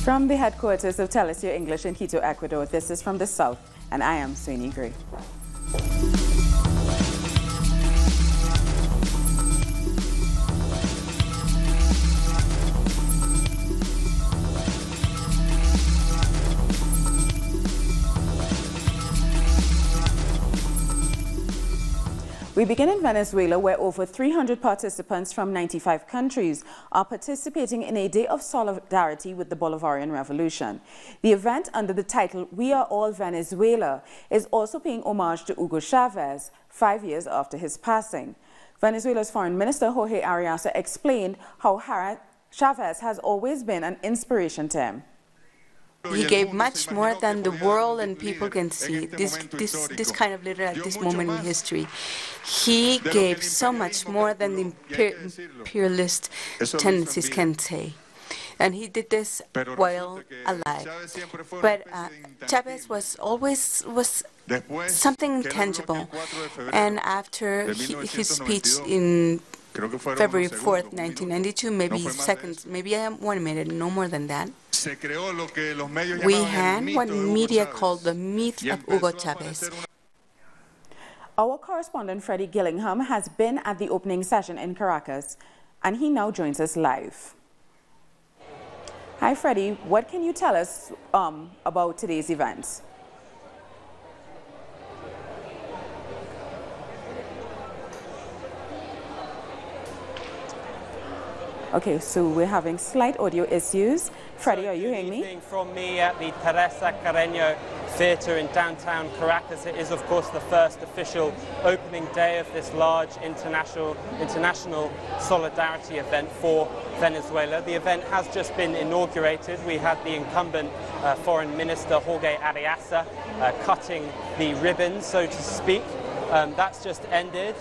From the headquarters of Telesur English in Quito, Ecuador, this is From the South, and I am Sweeney Gray. We begin in Venezuela, where over 300 participants from 95 countries are participating in a day of solidarity with the Bolivarian Revolution. The event, under the title We Are All Venezuela, is also paying homage to Hugo Chavez 5 years after his passing. Venezuela's Foreign Minister Jorge Arias explained how Chavez has always been an inspiration to him. He gave much more than the world and people can see. This kind of leader at this moment in history. He gave so much more than the imperialist tendencies can say. And he did this while alive. But Chavez was always something intangible. And after his speech in February 4th, 1992, maybe 1 minute, no more than that. We had what media called the myth of Hugo Chavez. Our correspondent Freddie Gillingham has been at the opening session in Caracas, and he now joins us live. Hi, Freddie. What can you tell us about today's events? Okay, so we're having slight audio issues. Freddie, are you hearing me? Good evening from me at the Teresa Carreño Theatre in downtown Caracas. It is, of course, the first official opening day of this large international solidarity event for Venezuela. The event has just been inaugurated. We had the incumbent Foreign Minister Jorge Arias cutting the ribbon, so to speak. That's just ended.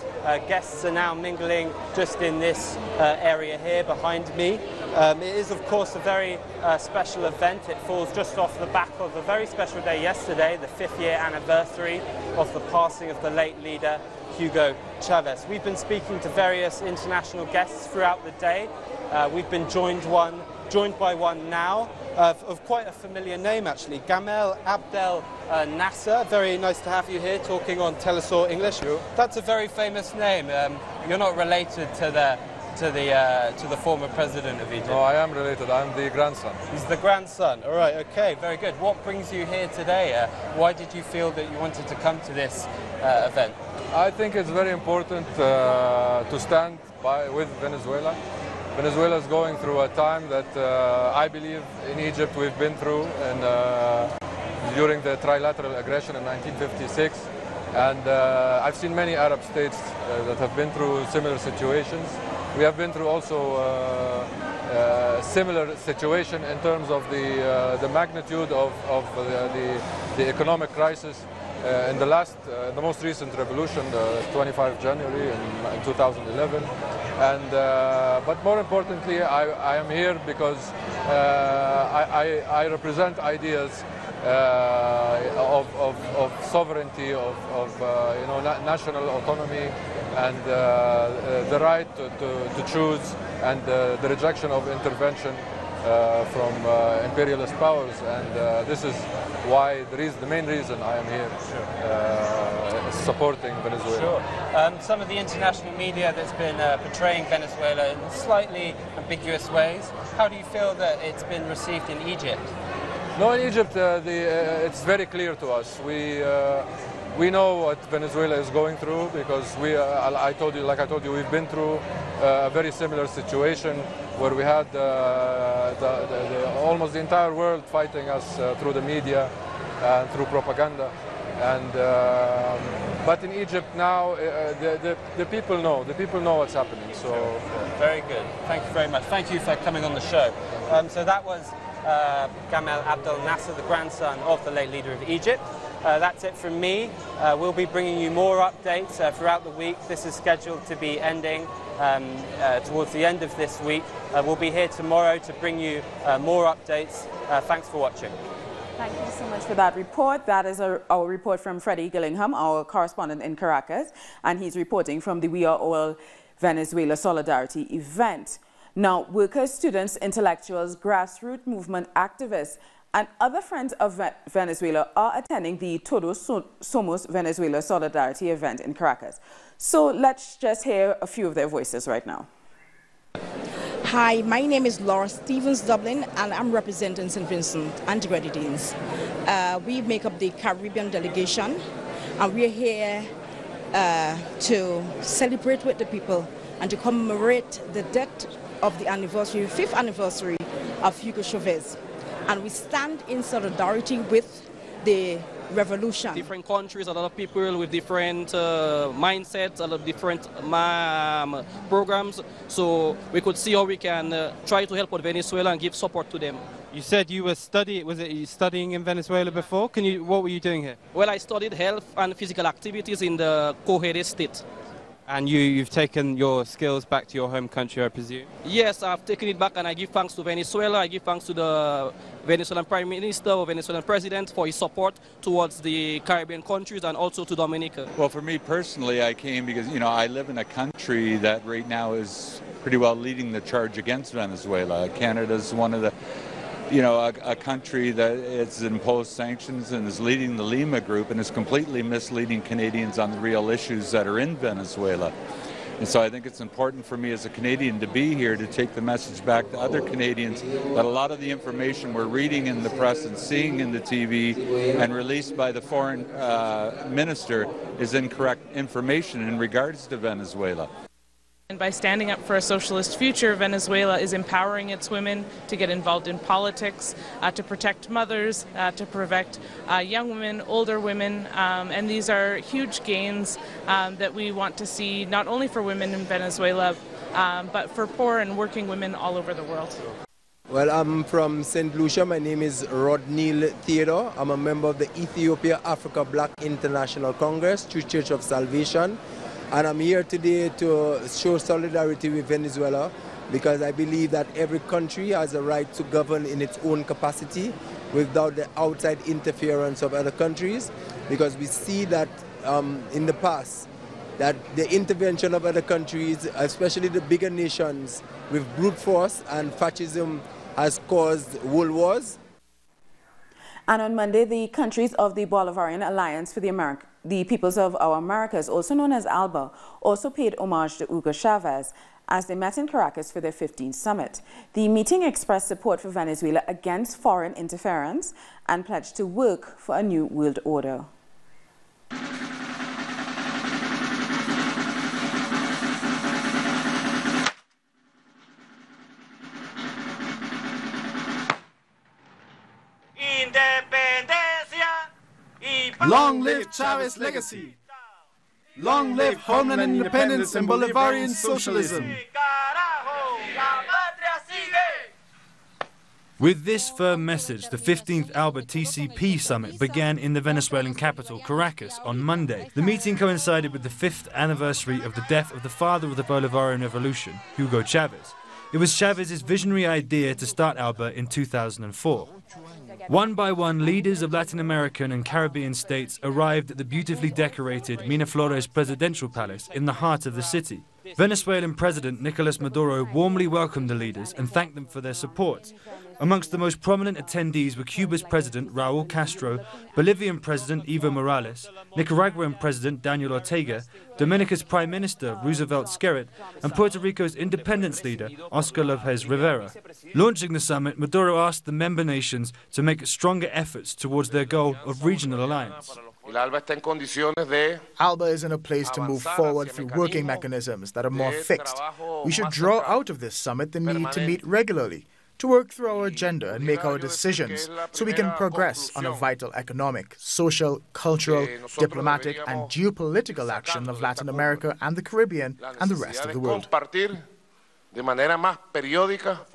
Guests are now mingling just in this area here behind me. It is, of course, a very special event. It falls just off the back of a very special day yesterday, the 5th year anniversary of the passing of the late leader, Hugo Chavez. We've been speaking to various international guests throughout the day. We've been joined by one now, of quite a familiar name actually, Gamal Abdel Nasser. Very nice to have you here talking on Telesur English. That's a very famous name. You're not related to the former president of Egypt? No, I am related. I'm the grandson. He's the grandson. All right, okay, very good. What brings you here today? Why did you feel that you wanted to come to this event? I think it's very important to stand with Venezuela. Venezuela is going through a time that I believe in Egypt we've been through during the trilateral aggression in 1956. And I've seen many Arab states that have been through similar situations. We have been through also a similar situation in terms of the magnitude of the economic crisis in the most recent revolution, the 25 January in 2011. And but more importantly, I am here because I represent ideas of sovereignty, of national autonomy, and the right to choose, and the rejection of intervention from imperialist powers. And this is why the main reason I am here supporting Venezuela. Sure. Some of the international media that's been portraying Venezuela in slightly ambiguous ways. How do you feel that it's been received in Egypt? No, in Egypt, it's very clear to us. We know what Venezuela is going through because like I told you, we've been through a very similar situation where we had almost the entire world fighting us through the media and through propaganda. And but in Egypt now, the people know. The people know what's happening. So very good. Thank you very much. Thank you for coming on the show. So that was Gamal Abdel Nasser, the grandson of the late leader of Egypt. That's it from me. We'll be bringing you more updates throughout the week. This is scheduled to be ending towards the end of this week. We'll be here tomorrow to bring you more updates. Thanks for watching. Thank you so much for that report. That is our report from Freddie Gillingham, our correspondent in Caracas, and he's reporting from the We Are All Venezuela Solidarity event. Now, workers, students, intellectuals, grassroots movement activists, and other friends of Venezuela are attending the Todos Somos Venezuela solidarity event in Caracas. So let's just hear a few of their voices right now. Hi, my name is Laura Stevens Dublin, and I'm representing St. Vincent and the Grenadines. We make up the Caribbean delegation, and we're here to celebrate with the people and to commemorate the death of the anniversary, 5th anniversary of Hugo Chavez. And we stand in solidarity with the revolution. Different countries, a lot of people with different mindsets, a lot of different programs. So we could see how we can try to help out Venezuela and give support to them. You said you were studying in Venezuela before? What were you doing here? Well, I studied health and physical activities in the Cojedes state. And you've taken your skills back to your home country, I presume? Yes, I've taken it back, and I give thanks to Venezuela. I give thanks to the Venezuelan Prime Minister or Venezuelan President for his support towards the Caribbean countries and also to Dominica. Well, for me personally, I came because, I live in a country that right now is pretty well leading the charge against Venezuela. Canada's one of the a country that has imposed sanctions and is leading the Lima group and is completely misleading Canadians on the real issues that are in Venezuela. And so I think it's important for me as a Canadian to be here to take the message back to other Canadians that a lot of the information we're reading in the press and seeing in the TV and released by the foreign minister is incorrect information in regards to Venezuela. And by standing up for a socialist future, Venezuela is empowering its women to get involved in politics, to protect mothers, to protect young women, older women, and these are huge gains that we want to see not only for women in Venezuela, but for poor and working women all over the world. Well, I'm from St. Lucia. My name is Rodney Theodore. I'm a member of the Ethiopia Africa Black International Congress, True Church of Salvation. And I'm here today to show solidarity with Venezuela because I believe that every country has a right to govern in its own capacity without the outside interference of other countries, because we see that in the past that the intervention of other countries, especially the bigger nations, with brute force and fascism has caused world wars. And on Monday, the countries of the Bolivarian Alliance for the Peoples of Our Americas, also known as ALBA, also paid homage to Hugo Chavez as they met in Caracas for their 15th summit. The meeting expressed support for Venezuela against foreign interference and pledged to work for a new world order. Long live Chavez's legacy! Long live homeland independence and Bolivarian socialism! With this firm message, the 15th ALBA TCP summit began in the Venezuelan capital, Caracas, on Monday. The meeting coincided with the 5th anniversary of the death of the father of the Bolivarian Revolution, Hugo Chavez. It was Chavez's visionary idea to start ALBA in 2004. One by one, leaders of Latin American and Caribbean states arrived at the beautifully decorated Miraflores Presidential Palace in the heart of the city. Venezuelan President Nicolas Maduro warmly welcomed the leaders and thanked them for their support. Amongst the most prominent attendees were Cuba's President Raul Castro, Bolivian President Evo Morales, Nicaraguan President Daniel Ortega, Dominica's Prime Minister Roosevelt Skerrit, and Puerto Rico's independence leader Oscar Lopez Rivera. Launching the summit, Maduro asked the member nations to make stronger efforts towards their goal of regional alliance. ALBA is in a place to move forward through working mechanisms that are more fixed. We should draw out of this summit the need to meet regularly, to work through our agenda and make our decisions so we can progress on a vital economic, social, cultural, diplomatic and geopolitical action of Latin America and the Caribbean and the rest of the world.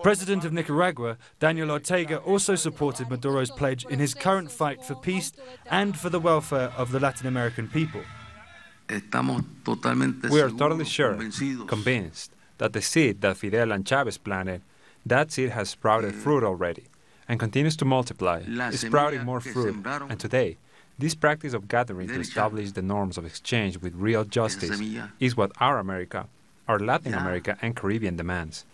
President of Nicaragua, Daniel Ortega, also supported Maduro's pledge in his current fight for peace and for the welfare of the Latin American people. We are totally sure, convinced, that the seed that Fidel and Chavez planted, that seed has sprouted fruit already and continues to multiply, sprouting more fruit. And today, this practice of gathering to establish the norms of exchange with real justice is what our America, our Latin America and Caribbean demands.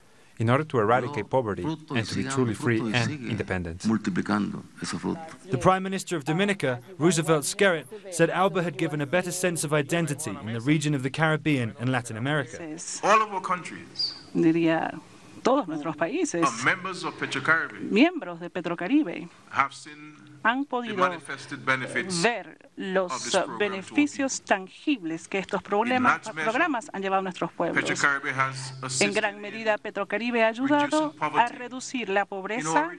in order to eradicate poverty and to be truly free and independent. The Prime Minister of Dominica, Roosevelt Skerrit, said Alba had given a better sense of identity in the region of the Caribbean and Latin America. All of our countries todos nuestros países, miembros de Petrocaribe, han podido ver los beneficios tangibles que estos programas han llevado a nuestros pueblos. En gran medida, Petrocaribe ha ayudado a reducir la pobreza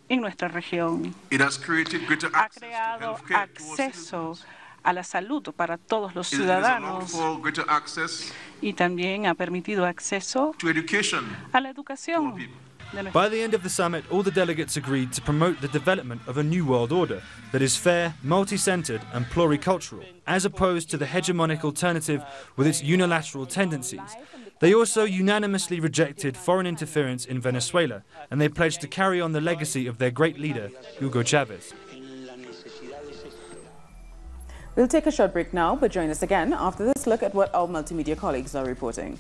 en nuestra región. Ha creado acceso a la salud para todos los ciudadanos y también ha permitido acceso a la educación. By the end of the summit, all the delegates agreed to promote the development of a new world order that is fair, multi-centered and pluricultural, as opposed to the hegemonic alternative with its unilateral tendencies. They also unanimously rejected foreign interference in Venezuela, and they pledged to carry on the legacy of their great leader, Hugo Chavez. We'll take a short break now, but join us again after this look at what our multimedia colleagues are reporting.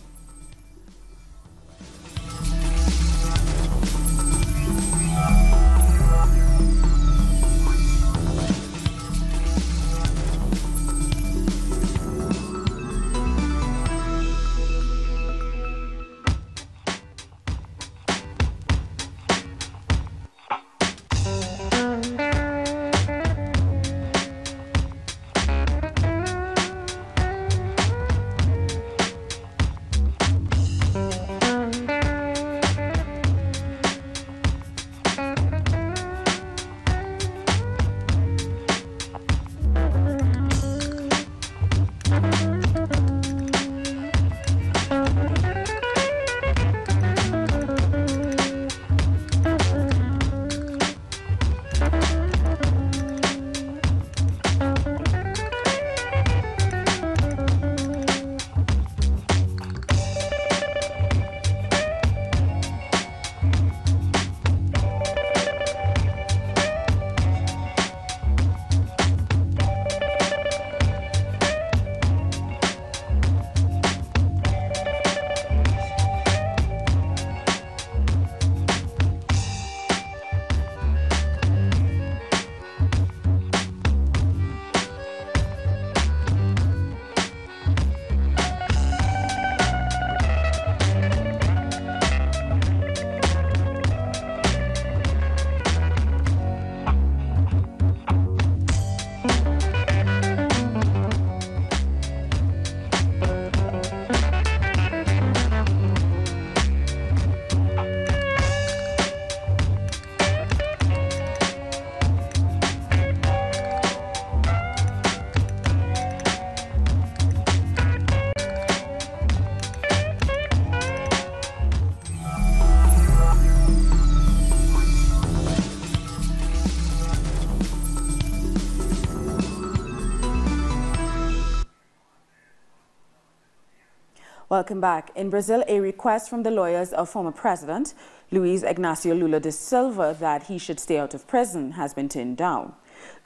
Welcome back. In Brazil, a request from the lawyers of former President Luiz Inácio Lula da Silva that he should stay out of prison has been turned down.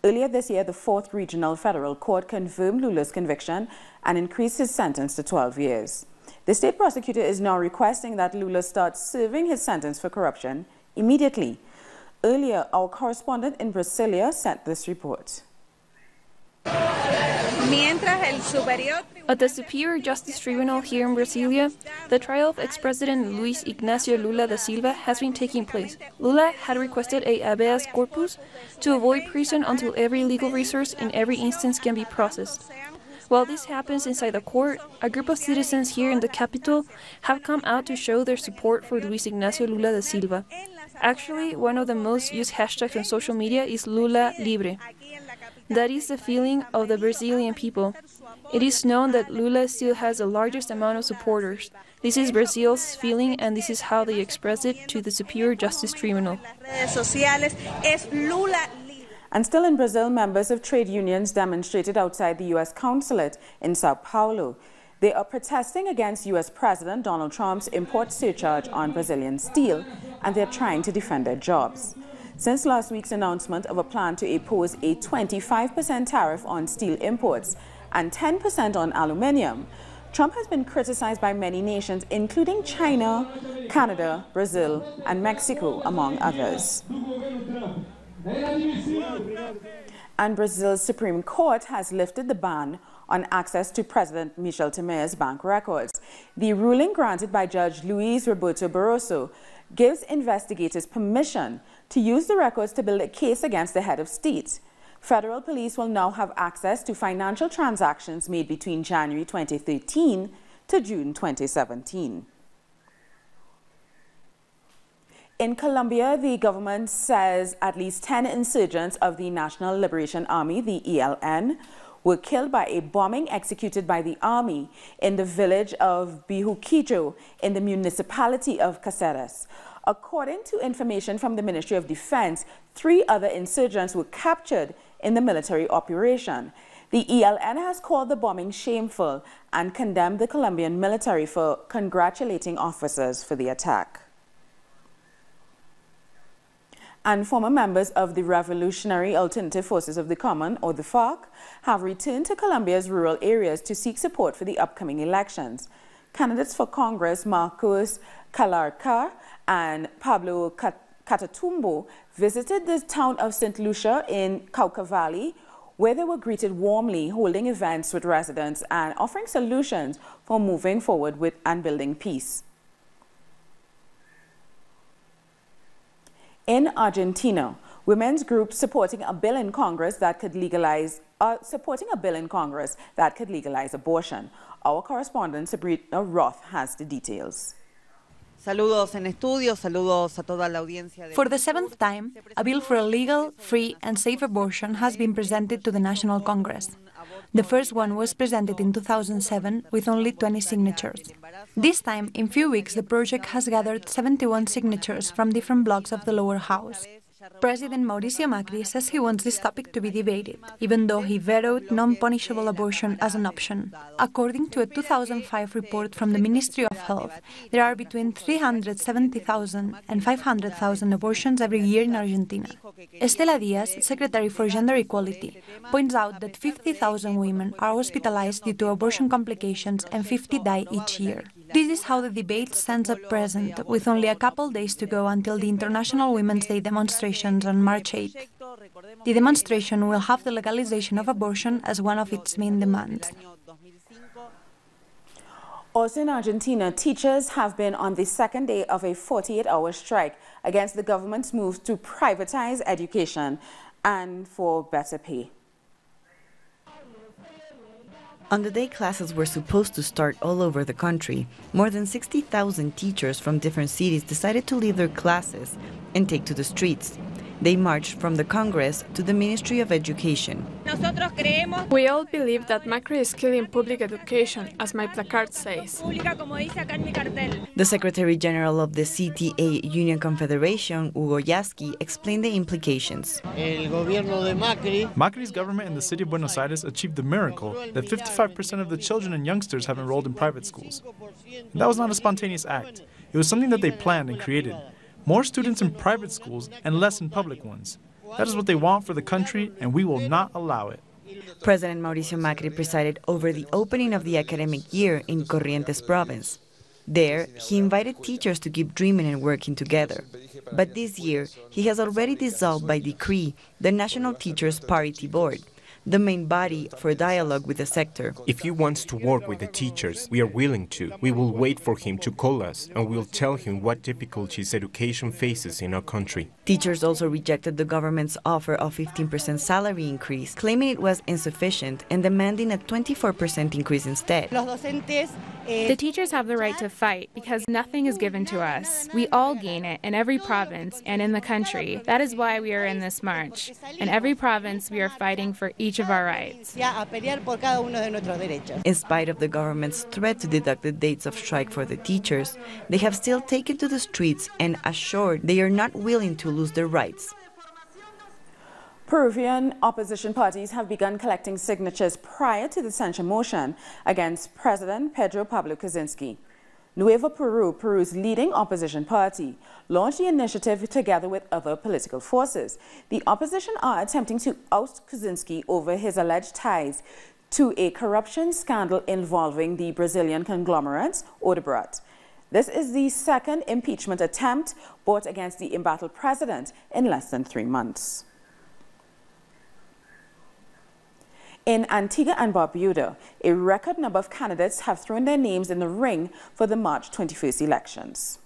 Earlier this year, the 4th Regional Federal Court confirmed Lula's conviction and increased his sentence to 12 years. The state prosecutor is now requesting that Lula start serving his sentence for corruption immediately. Earlier, our correspondent in Brasilia sent this report. At the Superior Justice Tribunal here in Brasilia, the trial of ex-president Luiz Inácio Lula da Silva has been taking place. Lula had requested a habeas corpus to avoid prison until every legal resource in every instance can be processed. While this happens inside the court, a group of citizens here in the capital have come out to show their support for Luiz Inácio Lula da Silva. Actually, one of the most used hashtags on social media is Lula Libre. That is the feeling of the Brazilian people. It is known that Lula still has the largest amount of supporters. This is Brazil's feeling, and this is how they express it to the Superior Justice Tribunal. And still in Brazil, members of trade unions demonstrated outside the U.S. consulate in Sao Paulo. They are protesting against U.S. President Donald Trump's import surcharge on Brazilian steel, and they're trying to defend their jobs. Since last week's announcement of a plan to impose a 25% tariff on steel imports and 10% on aluminium, Trump has been criticized by many nations, including China, Canada, Brazil, and Mexico, among others. And Brazil's Supreme Court has lifted the ban on access to President Michel Temer's bank records. The ruling granted by Judge Luiz Roberto Barroso gives investigators permission to use the records to build a case against the head of state. Federal police will now have access to financial transactions made between January 2013 to June 2017. In Colombia, the government says at least 10 insurgents of the National Liberation Army, the ELN, were killed by a bombing executed by the army in the village of Bijuquillo in the municipality of Cáceres. According to information from the Ministry of Defense, 3 other insurgents were captured in the military operation. The ELN has called the bombing shameful and condemned the Colombian military for congratulating officers for the attack. And former members of the Revolutionary Alternative Forces of the Common, or the FARC, have returned to Colombia's rural areas to seek support for the upcoming elections. Candidates for Congress Marcos Calarca and Pablo Catatumbo visited the town of St. Lucia in Cauca Valley, where they were greeted warmly, holding events with residents and offering solutions for moving forward with and building peace. In Argentina, women's groups supporting a bill in Congress that could legalize abortion. Our correspondent Sabrina Roth has the details. Saludos en estudio, saludos a toda la audiencia. For the 7th time, a bill for a legal, free and safe abortion has been presented to the National Congress. The first one was presented in 2007 with only 20 signatures. This time, in few weeks, the project has gathered 71 signatures from different blocks of the lower house. President Mauricio Macri says he wants this topic to be debated, even though he vetoed non-punishable abortion as an option. According to a 2005 report from the Ministry of Health, there are between 370,000 and 500,000 abortions every year in Argentina. Estela Díaz, Secretary for Gender Equality, points out that 50,000 women are hospitalized due to abortion complications and 50 die each year. This is how the debate stands at present, with only a couple days to go until the International Women's Day demonstrations on March 8th. The demonstration will have the legalization of abortion as one of its main demands. Also in Argentina, teachers have been on the second day of a 48-hour strike against the government's move to privatize education and for better pay. On the day classes were supposed to start all over the country, more than 60,000 teachers from different cities decided to leave their classes and take to the streets. They marched from the Congress to the Ministry of Education. We all believe that Macri is killing public education, as my placard says. The Secretary General of the CTA Union Confederation, Hugo Yasky, explained the implications. Macri's government in the city of Buenos Aires achieved the miracle that 55% of the children and youngsters have enrolled in private schools. And that was not a spontaneous act. It was something that they planned and created. More students in private schools and less in public ones. That is what they want for the country, and we will not allow it. President Mauricio Macri presided over the opening of the academic year in Corrientes province. There, he invited teachers to keep dreaming and working together. But this year, he has already dissolved by decree the National Teachers Parity Board, the main body for dialogue with the sector. If he wants to work with the teachers, we are willing to. We will wait for him to call us, and we'll tell him what difficulties education faces in our country. Teachers also rejected the government's offer of 15% salary increase, claiming it was insufficient and demanding a 24% increase instead. The teachers have the right to fight because nothing is given to us. We all gain it in every province and in the country. That is why we are in this march. In every province, we are fighting for each of our rights. In spite of the government's threat to deduct the dates of strike for the teachers, they have still taken to the streets and assured they are not willing to lose their rights. Peruvian opposition parties have begun collecting signatures prior to the censure motion against President Pedro Pablo Kuczynski. Nuevo Peru, Peru's leading opposition party, launched the initiative together with other political forces. The opposition are attempting to oust Kuczynski over his alleged ties to a corruption scandal involving the Brazilian conglomerate Odebrecht. This is the second impeachment attempt brought against the embattled president in less than 3 months. In Antigua and Barbuda, a record number of candidates have thrown their names in the ring for the March 21st elections.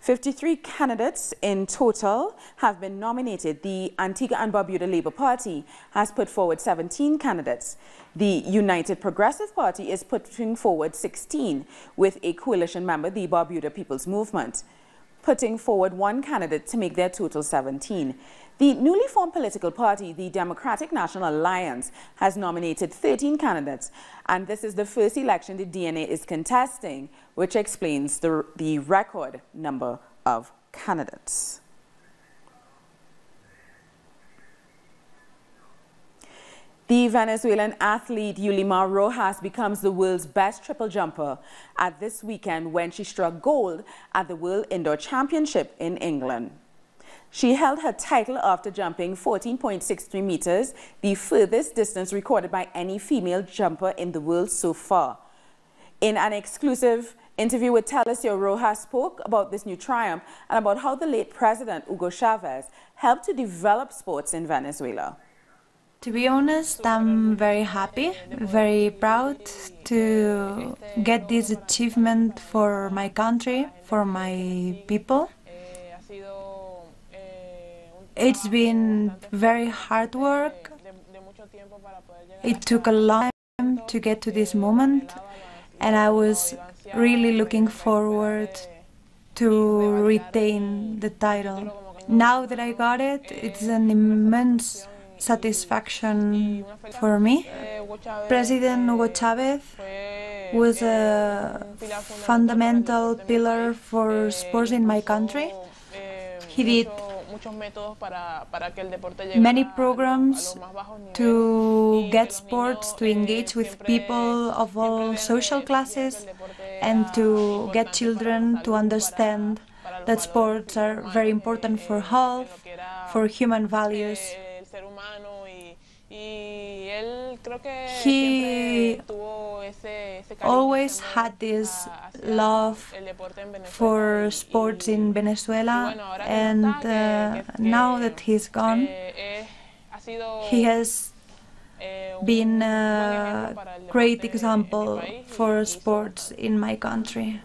53 candidates in total have been nominated. The Antigua and Barbuda Labour Party has put forward 17 candidates. The United Progressive Party is putting forward 16, with a coalition member, the Barbuda People's Movement, putting forward 1 candidate to make their total 17. The newly formed political party, the Democratic National Alliance, has nominated 13 candidates, and this is the first election the DNA is contesting, which explains the record number of candidates. The Venezuelan athlete Yulimar Rojas becomes the world's best triple jumper at this weekend when she struck gold at the World Indoor Championship in England. She held her title after jumping 14.63 meters, the furthest distance recorded by any female jumper in the world so far. In an exclusive interview with Telesur, Rojas spoke about this new triumph and about how the late President Hugo Chavez helped to develop sports in Venezuela. To be honest, I'm very happy, very proud to get this achievement for my country, for my people. It's been very hard work. It took a long time to get to this moment, and I was really looking forward to retain the title. Now that I got it, it's an immense satisfaction for me. President Hugo Chavez was a fundamental pillar for sports in my country. He did many programs to get sports to engage with people of all social classes and to get children to understand that sports are very important for health, for human values. He always had this love for sports in Venezuela, and now that he's gone, he has been a great example for sports in my country.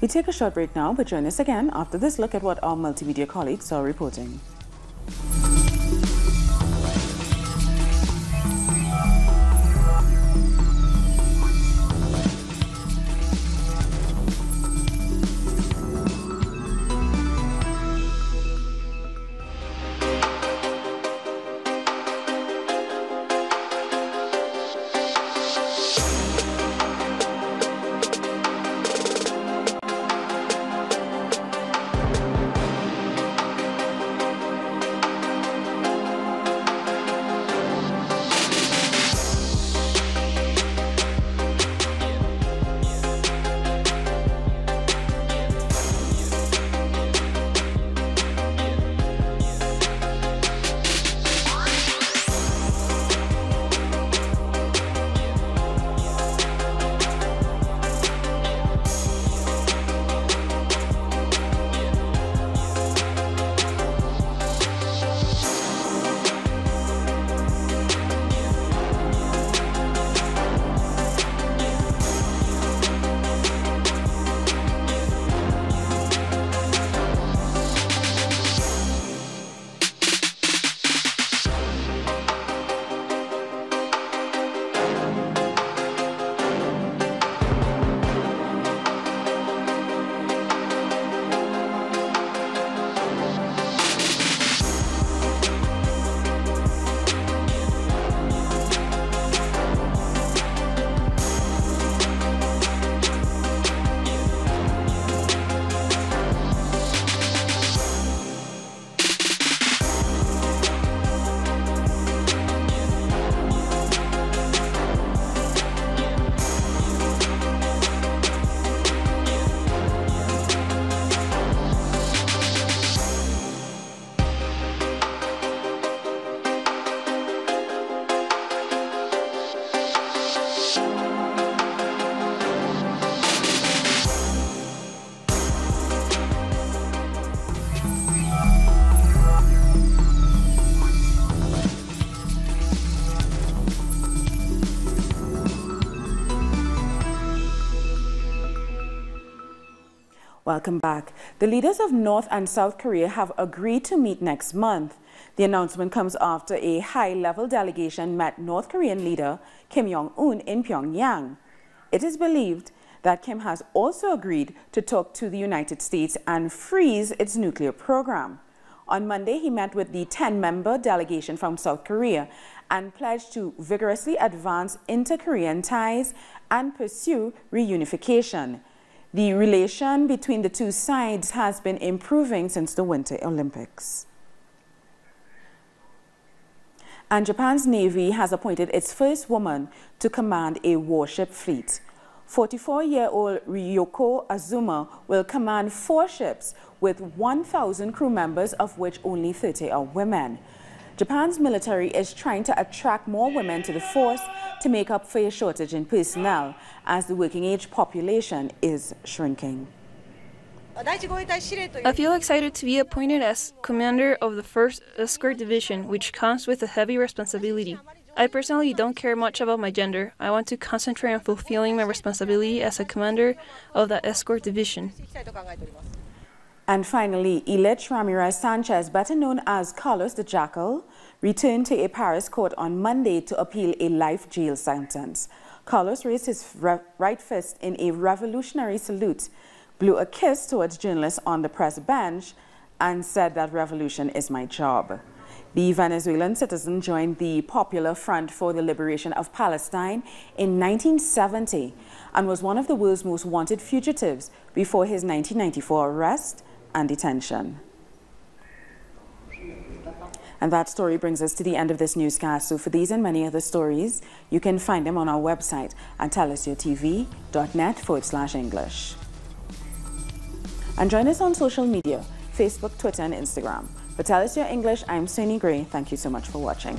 We take a short break now, but join us again after this look at what our multimedia colleagues are reporting. Welcome back. The leaders of North and South Korea have agreed to meet next month. The announcement comes after a high-level delegation met North Korean leader Kim Jong-un in Pyongyang. It is believed that Kim has also agreed to talk to the United States and freeze its nuclear program. On Monday, he met with the 10-member delegation from South Korea and pledged to vigorously advance inter-Korean ties and pursue reunification. The relation between the two sides has been improving since the Winter Olympics. And Japan's Navy has appointed its first woman to command a warship fleet. 44-year-old Ryoko Azuma will command 4 ships with 1,000 crew members, of which only 30 are women. Japan's military is trying to attract more women to the force to make up for a shortage in personnel as the working-age population is shrinking. I feel excited to be appointed as commander of the 1st Escort Division, which comes with a heavy responsibility. I personally don't care much about my gender. I want to concentrate on fulfilling my responsibility as a commander of the Escort Division. And finally, Ilich Ramirez Sanchez, better known as Carlos the Jackal, returned to a Paris court on Monday to appeal a life jail sentence. Carlos raised his right fist in a revolutionary salute, blew a kiss towards journalists on the press bench, and said that revolution is my job. The Venezuelan citizen joined the Popular Front for the Liberation of Palestine in 1970 and was one of the world's most wanted fugitives before his 1994 arrest and detention. And that story brings us to the end of this newscast. So for these and many other stories, you can find them on our website at telesyourtv.net/English. And join us on social media, Facebook, Twitter, and Instagram. For Tell Us Your English, I'm Sunny Gray. Thank you so much for watching.